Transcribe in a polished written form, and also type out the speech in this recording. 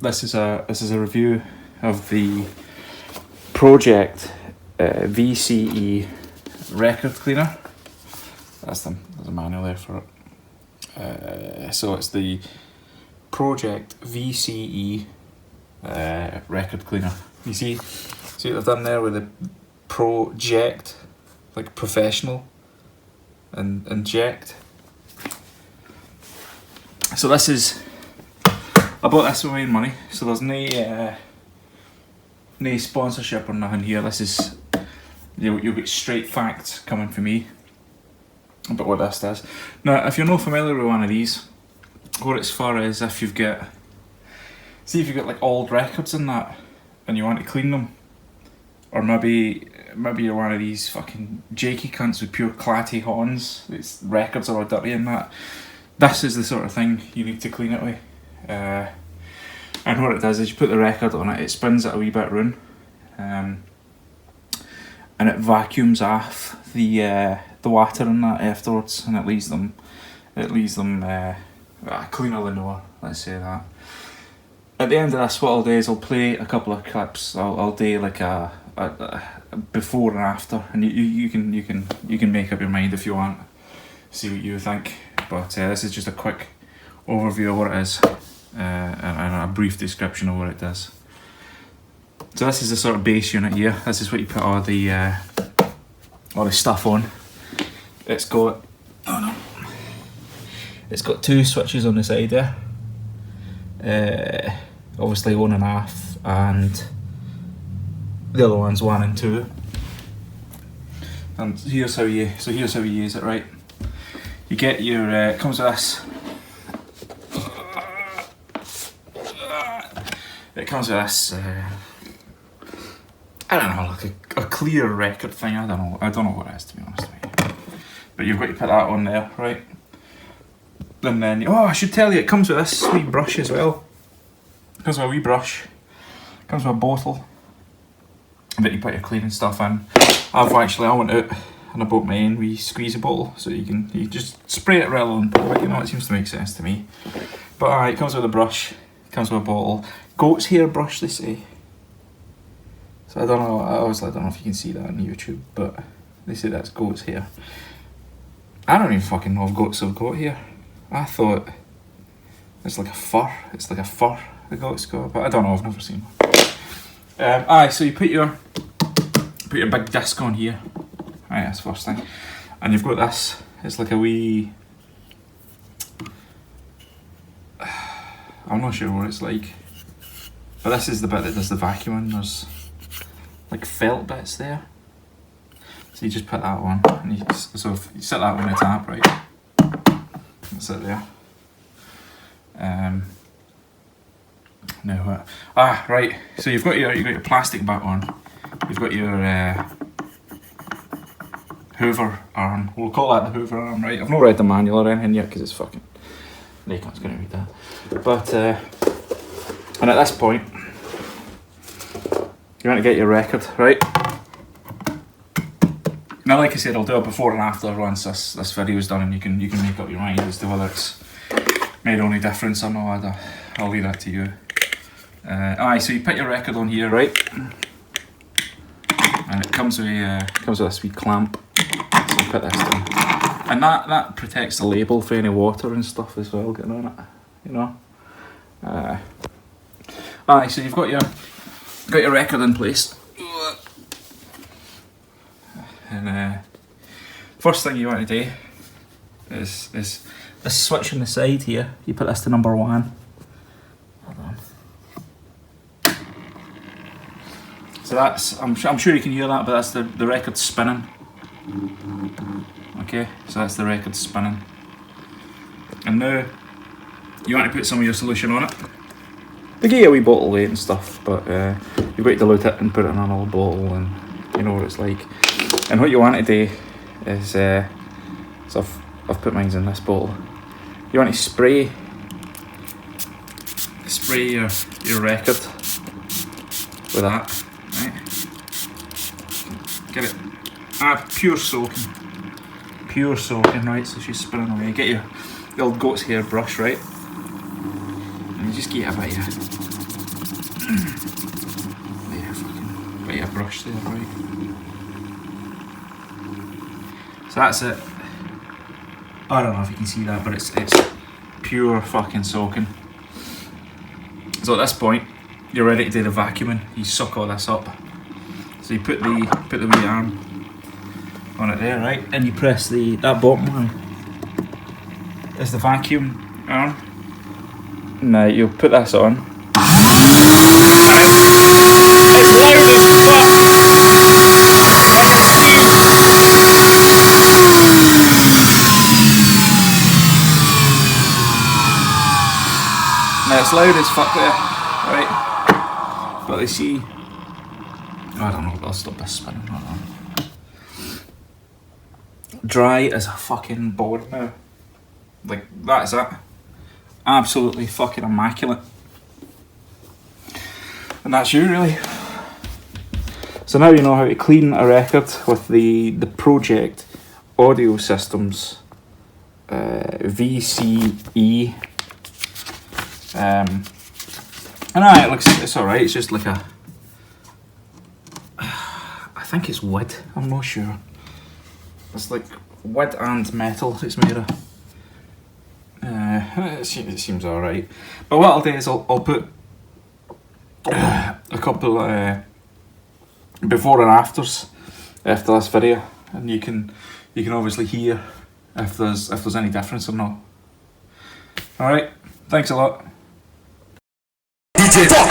This is a review of the Pro-Ject VCE record cleaner. There's a manual there for it. So it's the Pro-Ject VCE record cleaner. You see what they've done there with the Pro-Ject, like professional, and Ject. So this is, I bought this with my own money, so there's no sponsorship or nothing here. This is, you'll get straight facts coming from me about what this does. Now, if you're not familiar with one of these, what it's for is if you've got like old records and that, and you want to clean them, or maybe you're one of these fucking jakey cunts with pure clatty horns, its records are all dirty and that. This is the sort of thing you need to clean it with. And what it does is you put the record on it, it spins it a wee bit round, and it vacuums off the water and that afterwards, and it leaves them cleaner than ever, let's say that. At the end of this, what I'll do is I'll play a couple of clips. I'll do like a before and after, and you can make up your mind if you want, see what you think. But this is just a quick overview of what it is, and a brief description of what it does. So this is the sort of base unit here. This is what you put all the stuff on. It's got it's got two switches on the side there. Obviously 1 and a half, and the other one's 1 and 2. And here's how you use it, right? You get your it comes with this. It comes with this. I don't know, like a clear record thing. I don't know what it is, to be honest with you. But you've got to put that on there, right? And then I should tell you, it comes with this wee brush as well. It comes with a wee brush. It comes with a bottle that you put your cleaning stuff in. I went out and I bought my own wee squeezy bottle, so you just spray it rather than pour it. You know, it seems to make sense to me. But it comes with a brush. It comes with a bottle. Goat's hair brush, they say. So I don't know. I don't know if you can see that on YouTube, but they say that's goat's hair. I don't even fucking know if goats have goat hair. I thought it's like a fur. It's like a fur the goat's got, but I don't know. I've never seen one. So you put your big disc on here. Right, that's the first thing. And you've got this. It's like a wee. I'm not sure what it's like, but this is the bit that does the vacuuming. There's like felt bits there. So you just put that on, and you set that on the tap, right? That's it there. Now what? Right. So you've got your plastic bit on. You've got your Hoover arm. We'll call that the Hoover arm, right? I've not read the manual or anything yet because it's fucking. Nacon's going to read that. But and at this point, you want to get your record, right? Now, like I said, I'll do a before and after once this video's done, and you can make up your mind as to whether it's made any difference or not. I'll leave that to you. So you put your record on here, right? And it comes with this wee clamp. So you put this down, and that protects the label for any water and stuff as well getting on it. You know. So you've got your record in place. And first thing you want to do is this switch on the side here. You put this to number 1. Hold on. So that's I'm sure you can hear that, but that's the record spinning. Okay, so that's the record spinning. And now you want to put some of your solution on it. They give you a wee bottle weight and stuff, but you've got to dilute it and put it in an old bottle, and you know what it's like. And what you want to do is, so I've put mine in this bottle. You want to spray your record with that, right? Get it, pure soaking, right? So she's spinning away. Get your old goat's hair brush, right? And you just get a bit of brush there, right? So that's it. I don't know if you can see that, but it's pure fucking soaking. So at this point, you're ready to do the vacuuming. You suck all this up. So you put the wee arm on it there, right? And you press that bottom one. Is the vacuum arm. Now you'll put this on. It's loud as fuck. Now it's loud as fuck there, right? But they see. I don't know, I'll stop this spinning. I don't know. Dry as a fucking board now. Like, that is it. Absolutely fucking immaculate. And that's you, really. So now you know how to clean a record with the Pro-Ject audio systems VCE. And it's alright, it's just like a, I think it's wood, I'm not sure. It's like wood and metal it's made of. It seems alright. But what I'll do is I'll put a couple before and afters after this video, and you can obviously hear if there's any difference or not. Alright, thanks a lot. DJ